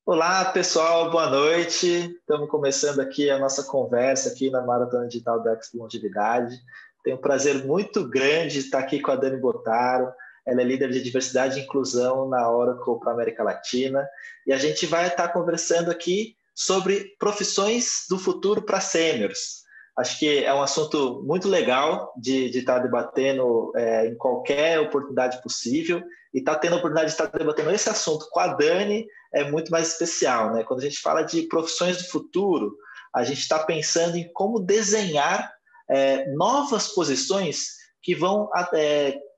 Olá, pessoal, boa noite. Estamos começando aqui a nossa conversa aqui na Maratona Digital da Expo Longevidade. Tenho um prazer muito grande de estar aqui com a Dani Botaro. Ela é líder de diversidade e inclusão na Oracle para a América Latina. E a gente vai estar conversando aqui sobre profissões do futuro para sêniors. Acho que é um assunto muito legal de estar debatendo em qualquer oportunidade possível. E estar tendo a oportunidade de estar debatendo esse assunto com a Dani é muito mais especial, né? Quando a gente fala de profissões do futuro, a gente está pensando em como desenhar novas posições que vão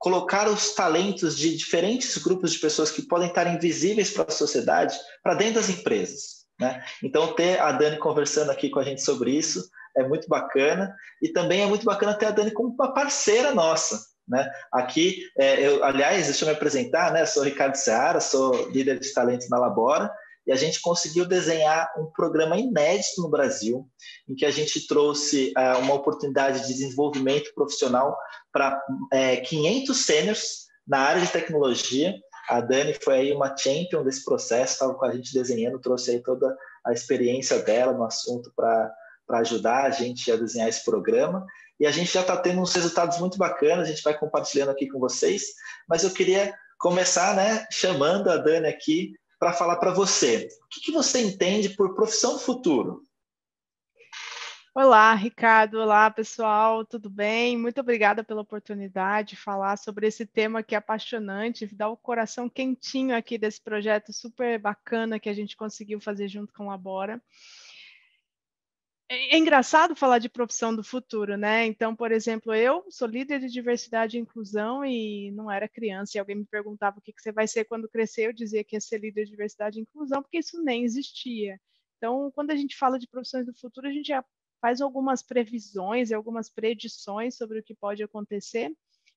colocar os talentos de diferentes grupos de pessoas que podem estar invisíveis para a sociedade para dentro das empresas, né? Então, ter a Dani conversando aqui com a gente sobre isso é muito bacana, e também é muito bacana ter a Dani como uma parceira nossa, né? Aqui, aliás, deixa eu me apresentar, né? Eu sou o Ricardo Seara, sou líder de talentos na Labora, e a gente conseguiu desenhar um programa inédito no Brasil, em que a gente trouxe uma oportunidade de desenvolvimento profissional para 500 sêniors na área de tecnologia. A Dani foi aí uma champion desse processo, estava com a gente desenhando, trouxe aí toda a experiência dela no assunto para ajudar a gente a desenhar esse programa. E a gente já está tendo uns resultados muito bacanas, a gente vai compartilhando aqui com vocês, mas eu queria começar, né, chamando a Dani aqui para falar para você. O que você entende por profissão do futuro? Olá, Ricardo. Olá, pessoal. Tudo bem? Muito obrigada pela oportunidade de falar sobre esse tema que é apaixonante, dá o coração quentinho aqui desse projeto super bacana que a gente conseguiu fazer junto com a Labora. É engraçado falar de profissão do futuro, né? Então, por exemplo, eu sou líder de diversidade e inclusão e não era criança, e alguém me perguntava o que você vai ser quando crescer, eu dizia que ia ser líder de diversidade e inclusão, porque isso nem existia. Então, quando a gente fala de profissões do futuro, a gente já faz algumas previsões e algumas predições sobre o que pode acontecer,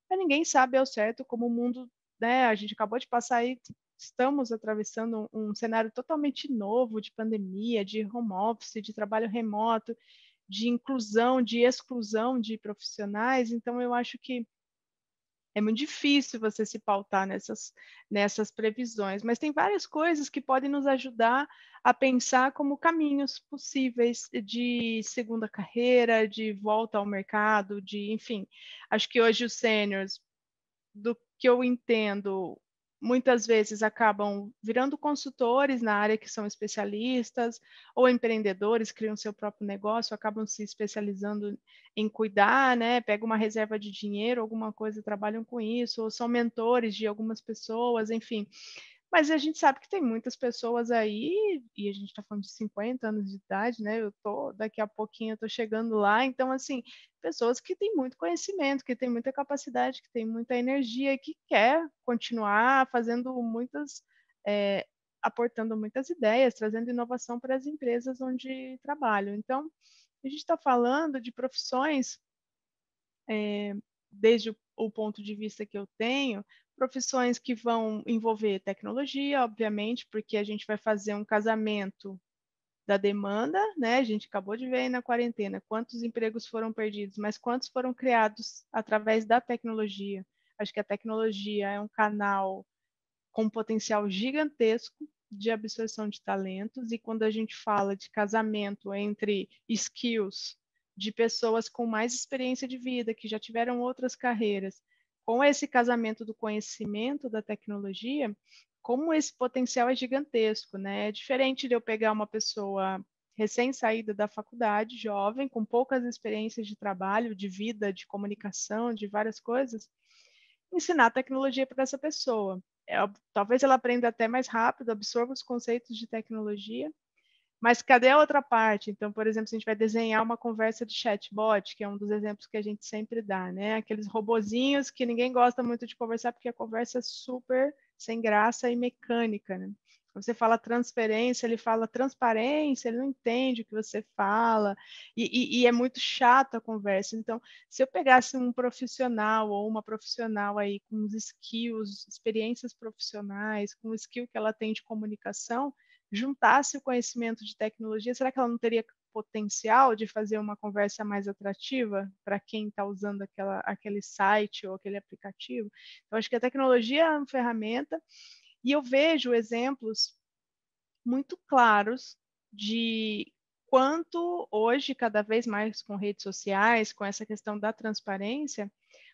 mas ninguém sabe ao certo como o mundo, né? A gente acabou de passar aí, estamos atravessando um cenário totalmente novo de pandemia, de home office, de trabalho remoto, de inclusão, de exclusão de profissionais. Então, eu acho que é muito difícil você se pautar nessas previsões, mas tem várias coisas que podem nos ajudar a pensar como caminhos possíveis de segunda carreira, de volta ao mercado, enfim. Acho que hoje os sêniors, do que eu entendo, muitas vezes acabam virando consultores na área que são especialistas, ou empreendedores, criam seu próprio negócio, acabam se especializando em cuidar, né? Pegam uma reserva de dinheiro, alguma coisa, trabalham com isso, ou são mentores de algumas pessoas, enfim. Mas a gente sabe que tem muitas pessoas aí, e a gente está falando de 50 anos de idade, né? Daqui a pouquinho eu tô chegando lá, então, assim, pessoas que têm muito conhecimento, que têm muita capacidade, que têm muita energia e que quer continuar fazendo é, aportando muitas ideias, trazendo inovação para as empresas onde trabalham. Então, a gente está falando de profissões, desde o ponto de vista que eu tenho, profissões que vão envolver tecnologia, obviamente, porque a gente vai fazer um casamento da demanda, né? A gente acabou de ver aí na quarentena quantos empregos foram perdidos, mas quantos foram criados através da tecnologia. Acho que a tecnologia é um canal com potencial gigantesco de absorção de talentos, e quando a gente fala de casamento entre skills de pessoas com mais experiência de vida, que já tiveram outras carreiras, com esse casamento do conhecimento da tecnologia, como esse potencial é gigantesco, né? É diferente de eu pegar uma pessoa recém-saída da faculdade, jovem, com poucas experiências de trabalho, de vida, de comunicação, de várias coisas, ensinar a tecnologia para essa pessoa. Talvez ela aprenda até mais rápido, absorva os conceitos de tecnologia, mas cadê a outra parte? Então, por exemplo, se a gente vai desenhar uma conversa de chatbot, que é um dos exemplos que a gente sempre dá, né? Aqueles robozinhos que ninguém gosta muito de conversar porque a conversa é super sem graça e mecânica, né? Você fala transferência, ele fala transparência, ele não entende o que você fala, e é muito chata a conversa. Então, se eu pegasse um profissional ou uma profissional aí com os skills, experiências profissionais, com o skill que ela tem de comunicação, juntasse o conhecimento de tecnologia, será que ela não teria potencial de fazer uma conversa mais atrativa para quem está usando aquele site ou aquele aplicativo? Então, acho que a tecnologia é uma ferramenta, e eu vejo exemplos muito claros de quanto hoje, cada vez mais com redes sociais, com essa questão da transparência,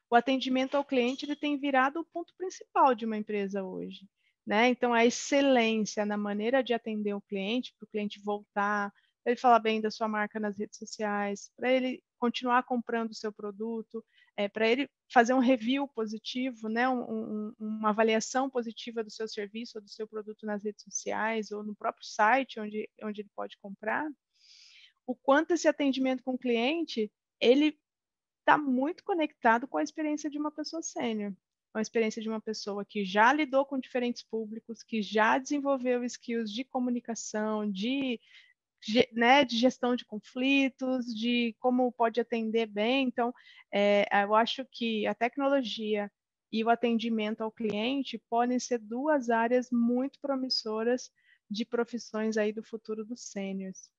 o atendimento ao cliente ele tem virado o ponto principal de uma empresa hoje, né? Então, a excelência na maneira de atender o cliente, para o cliente voltar, para ele falar bem da sua marca nas redes sociais, para ele continuar comprando o seu produto, para ele fazer um review positivo, né? Uma avaliação positiva do seu serviço ou do seu produto nas redes sociais ou no próprio site onde ele pode comprar, o quanto esse atendimento com o cliente, ele está muito conectado com a experiência de uma pessoa sênior, com a experiência de uma pessoa que já lidou com diferentes públicos, que já desenvolveu skills de comunicação, né, de gestão de conflitos, de como pode atender bem. Então, eu acho que a tecnologia e o atendimento ao cliente podem ser duas áreas muito promissoras de profissões aí do futuro dos sêniors.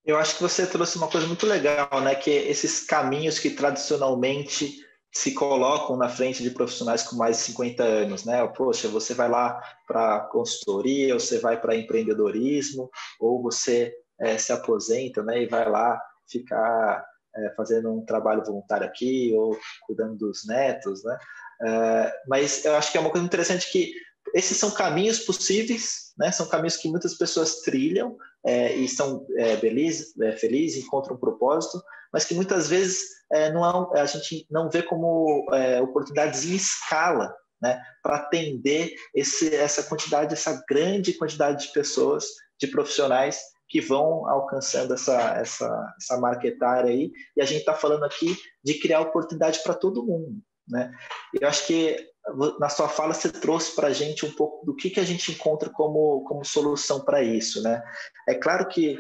Eu acho que você trouxe uma coisa muito legal, né? Que esses caminhos que tradicionalmente se colocam na frente de profissionais com mais de 50 anos, né? Poxa, você vai lá para consultoria, ou você vai para empreendedorismo, ou você se aposenta, né? E vai lá ficar fazendo um trabalho voluntário aqui, ou cuidando dos netos, né? Mas eu acho que é uma coisa interessante que esses são caminhos possíveis, né? São caminhos que muitas pessoas trilham, e estão felizes, encontram um propósito, mas que muitas vezes a gente não vê como oportunidades em escala, né, para atender essa grande quantidade de pessoas, de profissionais que vão alcançando essa marca etária aí, e a gente está falando aqui de criar oportunidade para todo mundo, né? Eu acho que na sua fala você trouxe para a gente um pouco do que a gente encontra como solução para isso, né? É claro que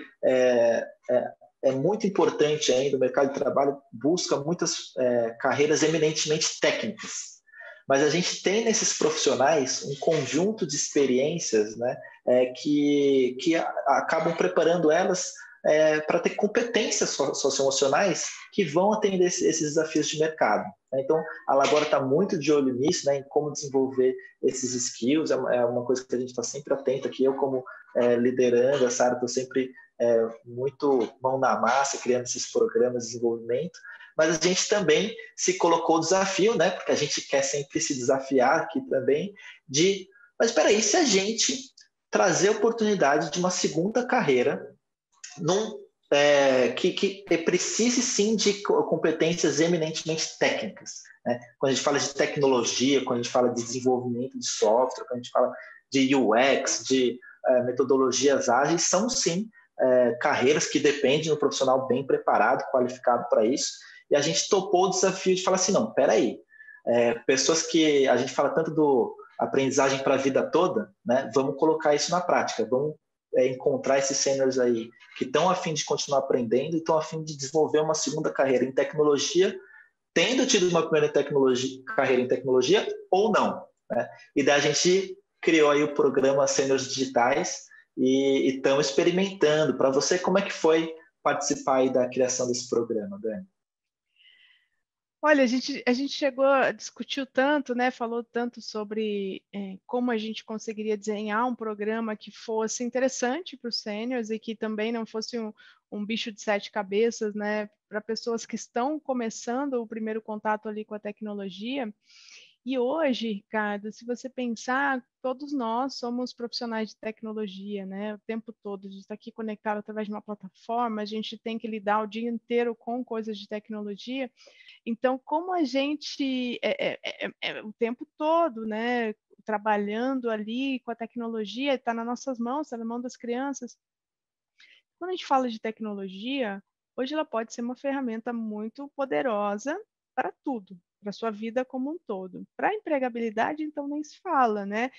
é muito importante ainda, o mercado de trabalho busca muitas carreiras eminentemente técnicas, mas a gente tem nesses profissionais um conjunto de experiências, né, que acabam preparando elas para ter competências socioemocionais que vão atender esses desafios de mercado. Então, a Labora está muito de olho nisso, né, em como desenvolver esses skills, é uma coisa que a gente está sempre atento aqui. Eu, como liderando essa área, estou sempre muito mão na massa, criando esses programas de desenvolvimento, mas a gente também se colocou o desafio, né, porque a gente quer sempre se desafiar aqui também, mas espera aí, se a gente trazer a oportunidade de uma segunda carreira que precise sim de competências eminentemente técnicas, né? Quando a gente fala de tecnologia, quando a gente fala de desenvolvimento de software, quando a gente fala de UX, de metodologias ágeis, são sim carreiras que dependem de um profissional bem preparado, qualificado para isso, e a gente topou o desafio de falar assim, não, peraí, pessoas que a gente fala tanto do aprendizagem para a vida toda, né? Vamos colocar isso na prática, vamos encontrar esses seniors aí que estão a fim de continuar aprendendo e estão a fim de desenvolver uma segunda carreira em tecnologia, tendo tido uma primeira carreira em tecnologia ou não, né? E daí a gente criou aí o programa Seniors Digitais e estamos experimentando. Para você, como é que foi participar aí da criação desse programa, Dani? Olha, a gente chegou, discutiu tanto, né? Falou tanto sobre como a gente conseguiria desenhar um programa que fosse interessante para os sêniors e que também não fosse um bicho de sete cabeças, né? Para pessoas que estão começando o primeiro contato ali com a tecnologia. E hoje, Ricardo, se você pensar, todos nós somos profissionais de tecnologia, né? O tempo todo, a gente está aqui conectado através de uma plataforma, a gente tem que lidar o dia inteiro com coisas de tecnologia. Então, como a gente o tempo todo, né, trabalhando ali com a tecnologia, está nas nossas mãos, está na mão das crianças. Quando a gente fala de tecnologia, hoje ela pode ser uma ferramenta muito poderosa para tudo, para a sua vida como um todo. Para a empregabilidade, então, nem se fala, né?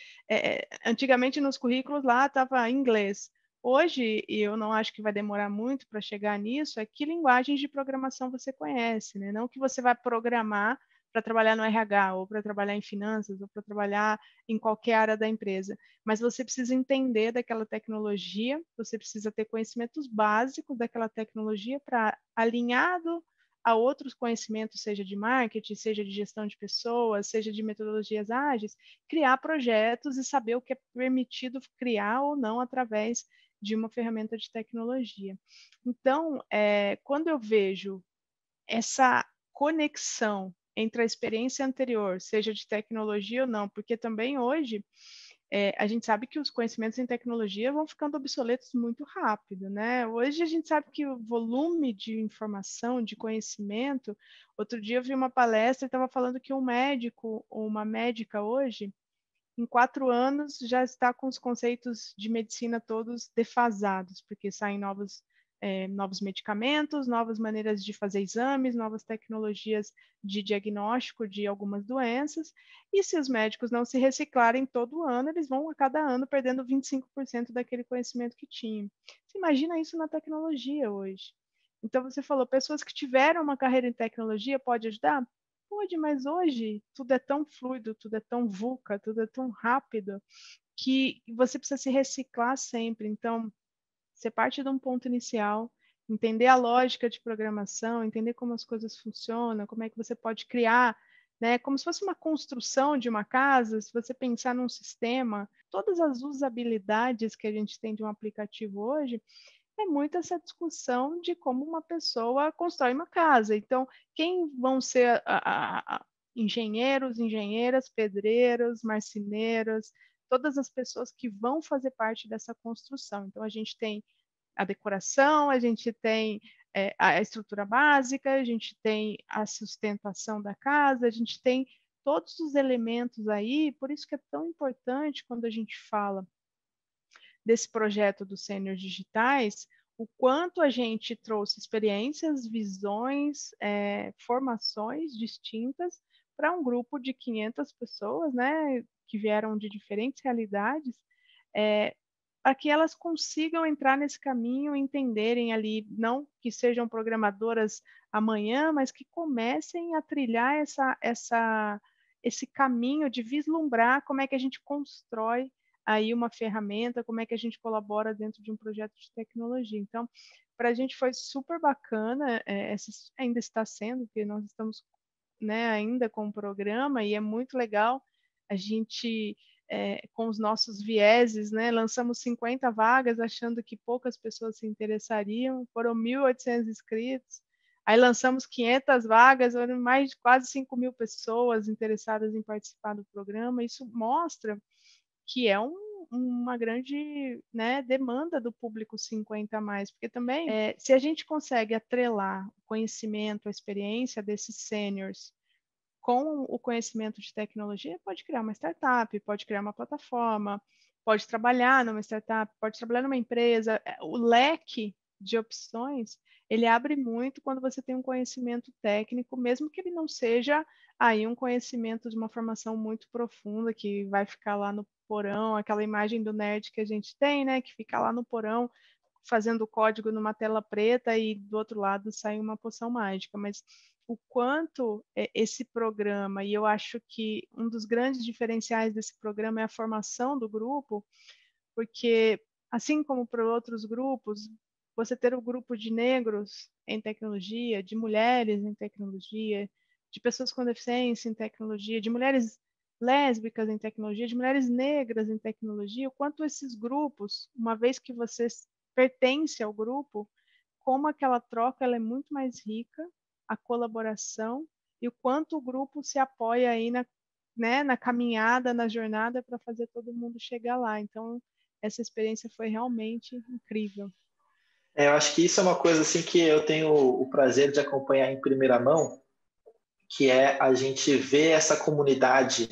Antigamente, nos currículos lá estava inglês. Hoje, e eu não acho que vai demorar muito para chegar nisso, é que linguagens de programação você conhece, né? Não que você vai programar para trabalhar no RH, ou para trabalhar em finanças, ou para trabalhar em qualquer área da empresa, mas você precisa entender daquela tecnologia, você precisa ter conhecimentos básicos daquela tecnologia para, alinhado a outros conhecimentos, seja de marketing, seja de gestão de pessoas, seja de metodologias ágeis, criar projetos e saber o que é permitido criar ou não através de uma ferramenta de tecnologia. Então, quando eu vejo essa conexão entre a experiência anterior, seja de tecnologia ou não, porque também hoje a gente sabe que os conhecimentos em tecnologia vão ficando obsoletos muito rápido, né? Hoje a gente sabe que o volume de informação, de conhecimento. Outro dia eu vi uma palestra e estava falando que um médico ou uma médica hoje, em 4 anos, já está com os conceitos de medicina todos defasados, porque saem novos medicamentos, novas maneiras de fazer exames, novas tecnologias de diagnóstico de algumas doenças, e se os médicos não se reciclarem todo ano, eles vão a cada ano perdendo 25% daquele conhecimento que tinham. Você imagina isso na tecnologia hoje. Então, você falou, pessoas que tiveram uma carreira em tecnologia, pode ajudar? Pode, mas hoje tudo é tão fluido, tudo é tão VUCA, tudo é tão rápido, que você precisa se reciclar sempre. Então, você parte de um ponto inicial, entender a lógica de programação, entender como as coisas funcionam, como é que você pode criar, né, como se fosse uma construção de uma casa, se você pensar num sistema, todas as usabilidades que a gente tem de um aplicativo hoje, é muito essa discussão de como uma pessoa constrói uma casa. Então, quem vão ser engenheiros, engenheiras, pedreiros, marceneiros, todas as pessoas que vão fazer parte dessa construção. Então, a gente tem a decoração, a gente tem a estrutura básica, a gente tem a sustentação da casa, a gente tem todos os elementos aí, por isso que é tão importante quando a gente fala desse projeto dos sêniors digitais, o quanto a gente trouxe experiências, visões, formações distintas para um grupo de 500 pessoas, né, que vieram de diferentes realidades, para que elas consigam entrar nesse caminho, entenderem ali, não que sejam programadoras amanhã, mas que comecem a trilhar esse caminho de vislumbrar como é que a gente constrói aí uma ferramenta, como é que a gente colabora dentro de um projeto de tecnologia. Então, para a gente foi super bacana, ainda está sendo, porque nós estamos, né, ainda com o programa, e é muito legal a gente, com os nossos vieses, né, lançamos 50 vagas, achando que poucas pessoas se interessariam, foram 1.800 inscritos, aí lançamos 500 vagas, foram mais de quase 5.000 pessoas interessadas em participar do programa. Isso mostra que é uma grande, né, demanda do público 50 a mais, porque também, se a gente consegue atrelar o conhecimento, a experiência desses seniors com o conhecimento de tecnologia, pode criar uma startup, pode criar uma plataforma, pode trabalhar numa startup, pode trabalhar numa empresa. O leque de opções, ele abre muito quando você tem um conhecimento técnico, mesmo que ele não seja aí um conhecimento de uma formação muito profunda, que vai ficar lá no porão, aquela imagem do nerd que a gente tem, né, que fica lá no porão fazendo código numa tela preta e do outro lado sai uma poção mágica, mas o quanto esse programa, e eu acho que um dos grandes diferenciais desse programa é a formação do grupo, porque assim como para outros grupos, você ter um grupo de negros em tecnologia, de mulheres em tecnologia, de pessoas com deficiência em tecnologia, de mulheres lésbicas em tecnologia, de mulheres negras em tecnologia, o quanto esses grupos, uma vez que você pertence ao grupo, como aquela troca ela é muito mais rica, a colaboração, e o quanto o grupo se apoia aí na caminhada, na jornada, para fazer todo mundo chegar lá. Então, essa experiência foi realmente incrível. Eu acho que isso é uma coisa assim que eu tenho o prazer de acompanhar em primeira mão, que é a gente ver essa comunidade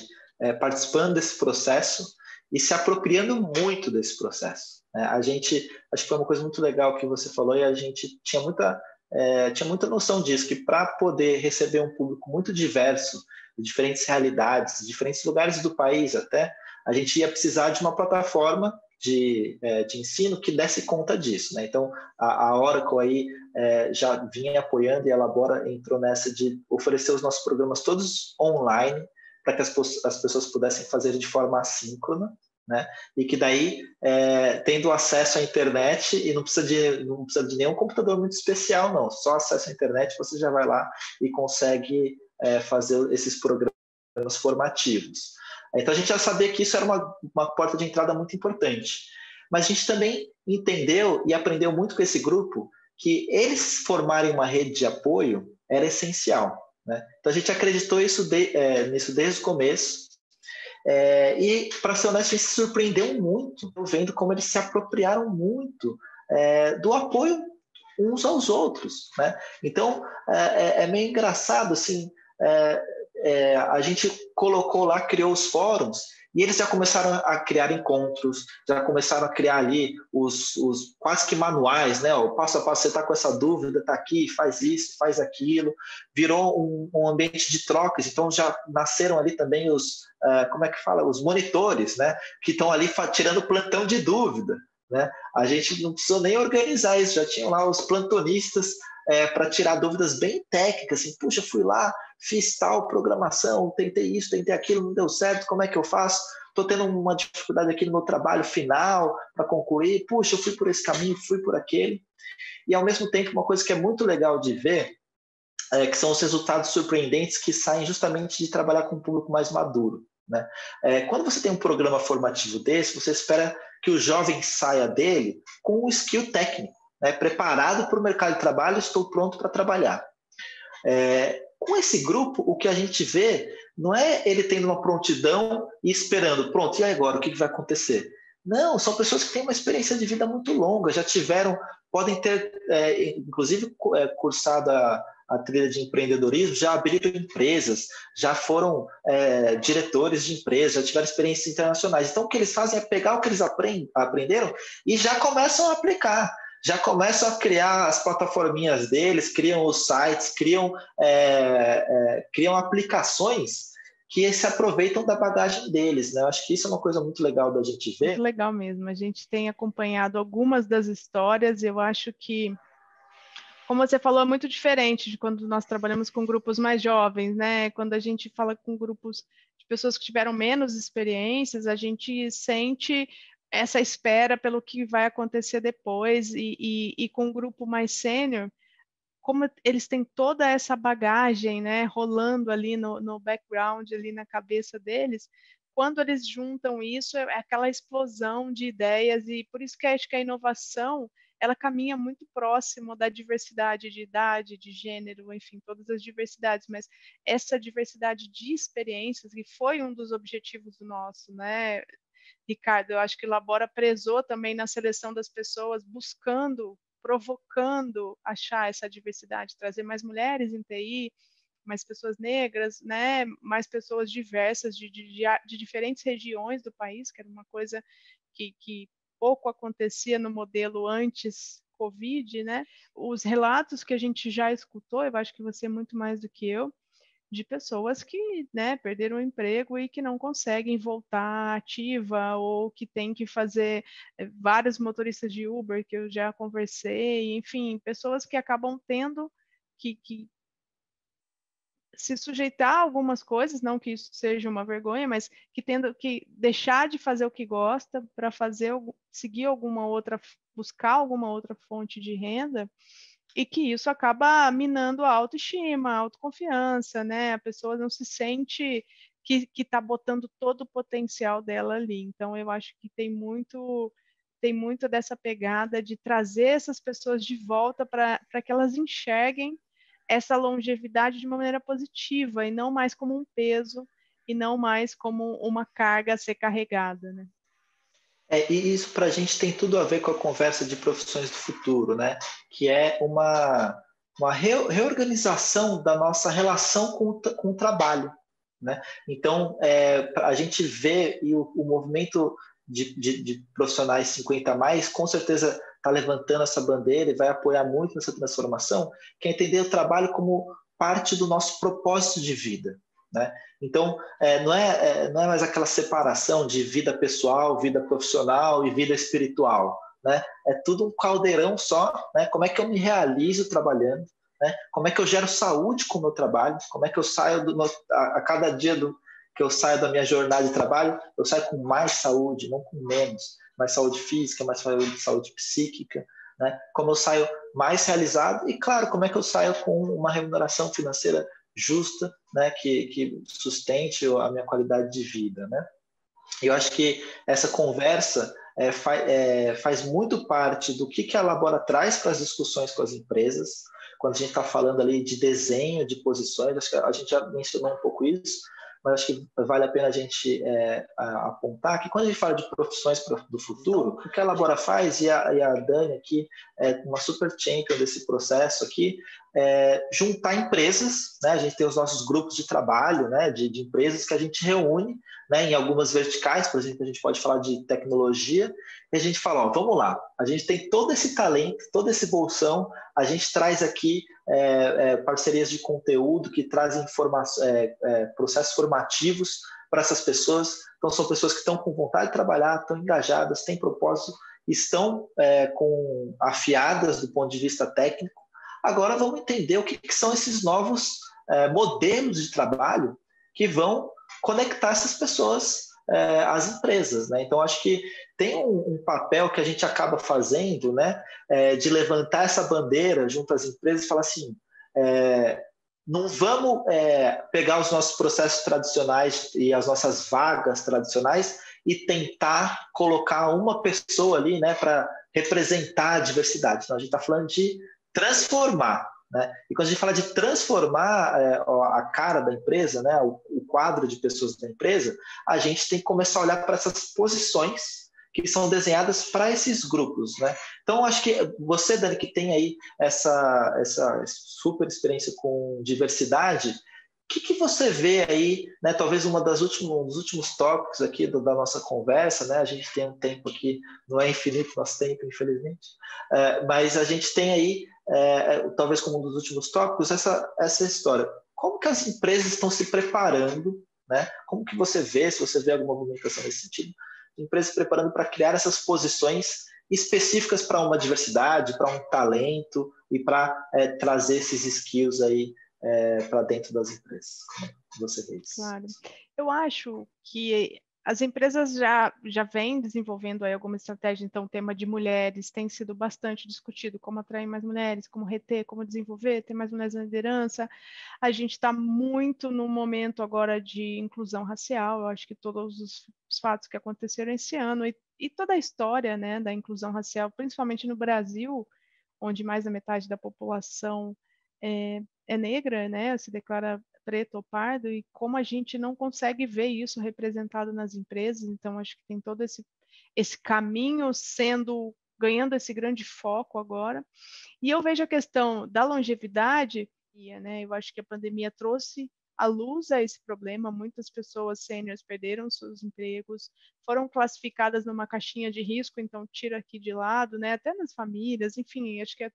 participando desse processo e se apropriando muito desse processo. A gente, acho que foi uma coisa muito legal que você falou, e a gente tinha muita noção disso, que para poder receber um público muito diverso, de diferentes realidades, diferentes lugares do país até, a gente ia precisar de uma plataforma de ensino que desse conta disso, né? Então, a Oracle aí já vinha apoiando, e ela agora entrou nessa de oferecer os nossos programas todos online, para que as pessoas pudessem fazer de forma assíncrona, né? E que daí, tendo acesso à internet, e não precisa de nenhum computador muito especial, não. Só acesso à internet, você já vai lá e consegue fazer esses programas formativos. Então, a gente já sabia que isso era uma porta de entrada muito importante. Mas a gente também entendeu e aprendeu muito com esse grupo que eles formarem uma rede de apoio era essencial, né? Então, a gente acreditou nisso desde o começo. E, para ser honesto, a gente se surpreendeu muito vendo como eles se apropriaram muito do apoio uns aos outros, né? Então, é meio engraçado, assim, a gente colocou lá, criou os fóruns, e eles já começaram a criar encontros, já começaram a criar ali os quase que manuais, né? O passo a passo, você está com essa dúvida, está aqui, faz isso, faz aquilo. Virou um ambiente de trocas, então já nasceram ali também os monitores, né? Que estão ali tirando plantão de dúvida, né? A gente não precisou nem organizar isso, já tinham lá os plantonistas para tirar dúvidas bem técnicas, assim, puxa, fui lá, fiz tal programação, tentei isso, tentei aquilo, não deu certo, como é que eu faço? Estou tendo uma dificuldade aqui no meu trabalho final para concluir, puxa, eu fui por esse caminho, fui por aquele. E, ao mesmo tempo, uma coisa que é muito legal de ver que são os resultados surpreendentes que saem justamente de trabalhar com um público mais maduro, né? Quando você tem um programa formativo desse, você espera que o jovem saia dele com um skill técnico, né? Preparado para o mercado de trabalho, estou pronto para trabalhar. Com esse grupo, o que a gente vê não é ele tendo uma prontidão e esperando, pronto, e agora, o que vai acontecer? Não, são pessoas que têm uma experiência de vida muito longa, já tiveram, podem ter, inclusive, cursado a trilha de empreendedorismo, já abriram empresas, já foram diretores de empresas, já tiveram experiências internacionais. Então, o que eles fazem é pegar o que eles aprenderam e já começam a aplicar. Já começam a criar as plataforminhas deles, criam os sites, criam aplicações que se aproveitam da bagagem deles, né? Eu acho que isso é uma coisa muito legal da gente ver. Muito legal mesmo. A gente tem acompanhado algumas das histórias. Eu acho que, como você falou, é muito diferente de quando nós trabalhamos com grupos mais jovens, né? Quando a gente fala com grupos de pessoas que tiveram menos experiências, a gente sente essa espera pelo que vai acontecer depois, e com um grupo mais sênior, como eles têm toda essa bagagem, né, rolando ali no background, ali na cabeça deles, quando eles juntam isso, é aquela explosão de ideias, e por isso que acho que a inovação, ela caminha muito próximo da diversidade de idade, de gênero, enfim, todas as diversidades, mas essa diversidade de experiências, que foi um dos objetivos do nosso, né, Ricardo, eu acho que Labora prezou também na seleção das pessoas, buscando, provocando achar essa diversidade, trazer mais mulheres em TI, mais pessoas negras, né, mais pessoas diversas de diferentes regiões do país, que era uma coisa que pouco acontecia no modelo antes Covid, né? Os relatos que a gente já escutou, eu acho que você é muito mais do que eu, de pessoas que, né, perderam o emprego e que não conseguem voltar ativa, ou que tem que fazer vários motoristas de Uber que eu já conversei, enfim, pessoas que acabam tendo que se sujeitar a algumas coisas, não que isso seja uma vergonha, mas que tendo que deixar de fazer o que gosta para seguir alguma outra, buscar alguma outra fonte de renda, e que isso acaba minando a autoestima, a autoconfiança, né? A pessoa não se sente que está botando todo o potencial dela ali. Então, eu acho que tem muito dessa pegada de trazer essas pessoas de volta para que elas enxerguem essa longevidade de uma maneira positiva, e não mais como um peso, e não mais como uma carga a ser carregada, né? E isso para a gente tem tudo a ver com a conversa de profissões do futuro, né? Que é uma reorganização da nossa relação com o trabalho, né? Então, a gente vê e o movimento de profissionais 50 a mais, com certeza está levantando essa bandeira e vai apoiar muito nessa transformação, que é entender o trabalho como parte do nosso propósito de vida, né? Então, não é mais aquela separação de vida pessoal, vida profissional e vida espiritual, né? É tudo um caldeirão só, né? Como é que eu me realizo trabalhando, né? Como é que eu gero saúde com o meu trabalho, como é que eu saio a cada dia que eu saio da minha jornada de trabalho, eu saio com mais saúde, não com menos, mais saúde física, mais saúde psíquica, né? Como eu saio mais realizado e, claro, como é que eu saio com uma remuneração financeira justa, né? Que sustente a minha qualidade de vida, né? E eu acho que essa conversa faz muito parte do que a Labora traz para as discussões com as empresas, quando a gente está falando ali de desenho de posições, acho que a gente já mencionou um pouco isso, mas acho que vale a pena a gente apontar que quando a gente fala de profissões do futuro, o que a Labora faz, e a Dani aqui é uma super champion desse processo aqui, juntar empresas, né? A gente tem os nossos grupos de trabalho, né? de empresas que a gente reúne, né? Em algumas verticais, por exemplo, a gente pode falar de tecnologia, e a gente fala, ó, vamos lá, a gente tem todo esse talento, todo esse bolsão, a gente traz aqui parcerias de conteúdo que trazem processos formativos para essas pessoas. Então, são pessoas que estão com vontade de trabalhar, estão engajadas, têm propósito, estão afiadas do ponto de vista técnico. Agora, vamos entender o que são esses novos modelos de trabalho que vão conectar essas pessoas às empresas, né? Então, acho que tem um papel que a gente acaba fazendo, né, de levantar essa bandeira junto às empresas e falar assim, não vamos pegar os nossos processos tradicionais e as nossas vagas tradicionais e tentar colocar uma pessoa ali, né, para representar a diversidade. Então, a gente está falando de transformar, né? E quando a gente fala de transformar a cara da empresa, né, o quadro de pessoas da empresa, a gente tem que começar a olhar para essas posições que são desenhadas para esses grupos, né? Então, acho que você, Dani, que tem aí essa super experiência com diversidade, o que você vê aí, né? Talvez dos últimos tópicos aqui da nossa conversa, né? A gente tem um tempo aqui, não é infinito nosso tempo, infelizmente, mas a gente tem aí, talvez como um dos últimos tópicos, essa história. Como que as empresas estão se preparando, né? Como que você vê, se você vê alguma movimentação nesse sentido, empresas se preparando para criar essas posições específicas para uma diversidade, para um talento e para trazer esses skills aí para dentro das empresas. Como é que você vê isso? Claro. Eu acho que as empresas já vêm desenvolvendo aí alguma estratégia, então o tema de mulheres tem sido bastante discutido, como atrair mais mulheres, como reter, como desenvolver, ter mais mulheres na liderança. A gente está muito no momento agora de inclusão racial, eu acho que todos os fatos que aconteceram esse ano e toda a história, né, da inclusão racial, principalmente no Brasil, onde mais da metade da população é negra, né, se declara preto ou pardo, e como a gente não consegue ver isso representado nas empresas, então acho que tem todo esse caminho ganhando esse grande foco agora. E eu vejo a questão da longevidade, né, eu acho que a pandemia trouxe à luz a esse problema, muitas pessoas sêniores perderam seus empregos, foram classificadas numa caixinha de risco, então tira aqui de lado, né, até nas famílias, enfim, acho que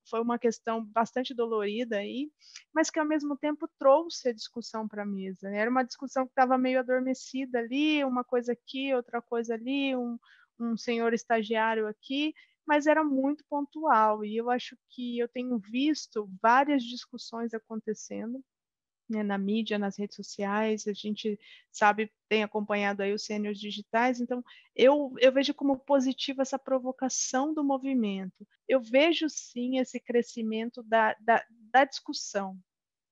foi uma questão bastante dolorida aí, mas que ao mesmo tempo trouxe a discussão para a mesa. Era uma discussão que estava meio adormecida ali, uma coisa aqui, outra coisa ali, um senhor estagiário aqui, mas era muito pontual. E eu acho que eu tenho visto várias discussões acontecendo, né, na mídia, nas redes sociais, a gente sabe, tem acompanhado aí os sêniores digitais, então eu vejo como positiva essa provocação do movimento. Eu vejo sim esse crescimento da discussão.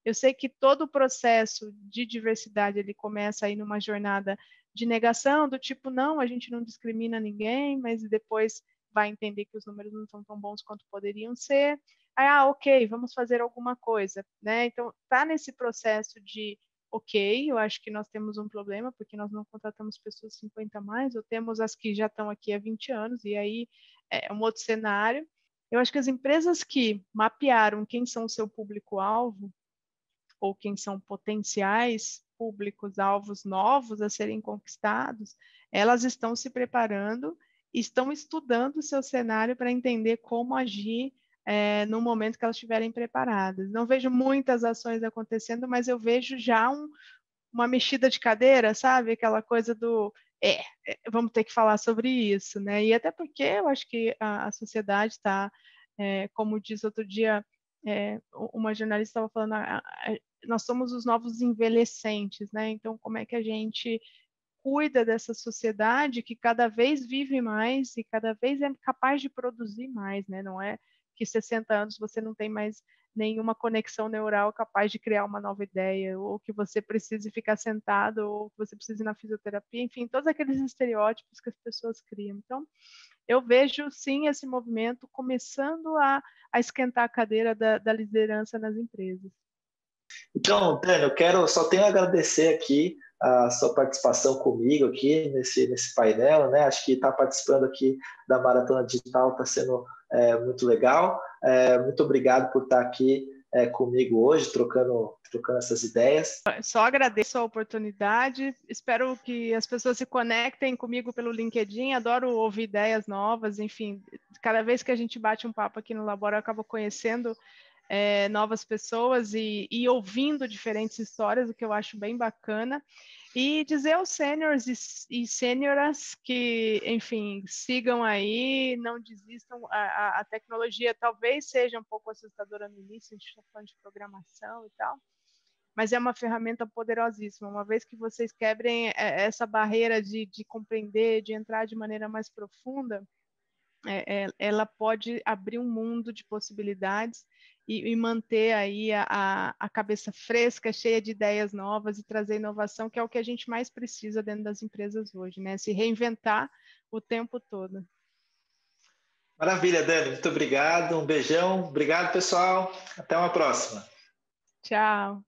Eu sei que todo o processo de diversidade ele começa aí numa jornada de negação, do tipo, não, a gente não discrimina ninguém, mas depois vai entender que os números não são tão bons quanto poderiam ser. Aí, ok, vamos fazer alguma coisa, né? Então, tá nesse processo de, ok, eu acho que nós temos um problema, porque nós não contratamos pessoas 50 a mais, ou temos as que já estão aqui há 20 anos, e aí é um outro cenário. Eu acho que as empresas que mapearam quem são o seu público-alvo, ou quem são potenciais públicos-alvos novos a serem conquistados, elas estão se preparando, estão estudando o seu cenário para entender como agir no momento que elas estiverem preparadas. Não vejo muitas ações acontecendo, mas eu vejo já uma mexida de cadeira, sabe? Aquela coisa do vamos ter que falar sobre isso, né? E até porque eu acho que a sociedade está, como diz outro dia, uma jornalista estava falando, nós somos os novos envelhecentes, né? Então, como é que a gente cuida dessa sociedade que cada vez vive mais e cada vez é capaz de produzir mais, né? Não é que 60 anos você não tem mais nenhuma conexão neural capaz de criar uma nova ideia, ou que você precise ficar sentado, ou que você precise ir na fisioterapia, enfim, todos aqueles estereótipos que as pessoas criam. Então, eu vejo, sim, esse movimento começando a esquentar a cadeira da liderança nas empresas. Então, Dani, só tenho a agradecer aqui a sua participação comigo aqui nesse painel, né? Acho que estar participando aqui da Maratona Digital está sendo muito legal. Muito obrigado por estar aqui comigo hoje, trocando essas ideias. Só agradeço a oportunidade, espero que as pessoas se conectem comigo pelo LinkedIn, adoro ouvir ideias novas, enfim, cada vez que a gente bate um papo aqui no Labora, eu acabo conhecendo novas pessoas e ouvindo diferentes histórias, o que eu acho bem bacana. E dizer aos sêniores e sênioras que, enfim, sigam aí, não desistam. A tecnologia talvez seja um pouco assustadora no início, a gente está falando de programação e tal, mas é uma ferramenta poderosíssima. Uma vez que vocês quebrem essa barreira de compreender, de entrar de maneira mais profunda, ela pode abrir um mundo de possibilidades e manter aí a cabeça fresca, cheia de ideias novas e trazer inovação, que é o que a gente mais precisa dentro das empresas hoje, né? Se reinventar o tempo todo. Maravilha, Dani, muito obrigado, um beijão, obrigado, pessoal, até uma próxima. Tchau.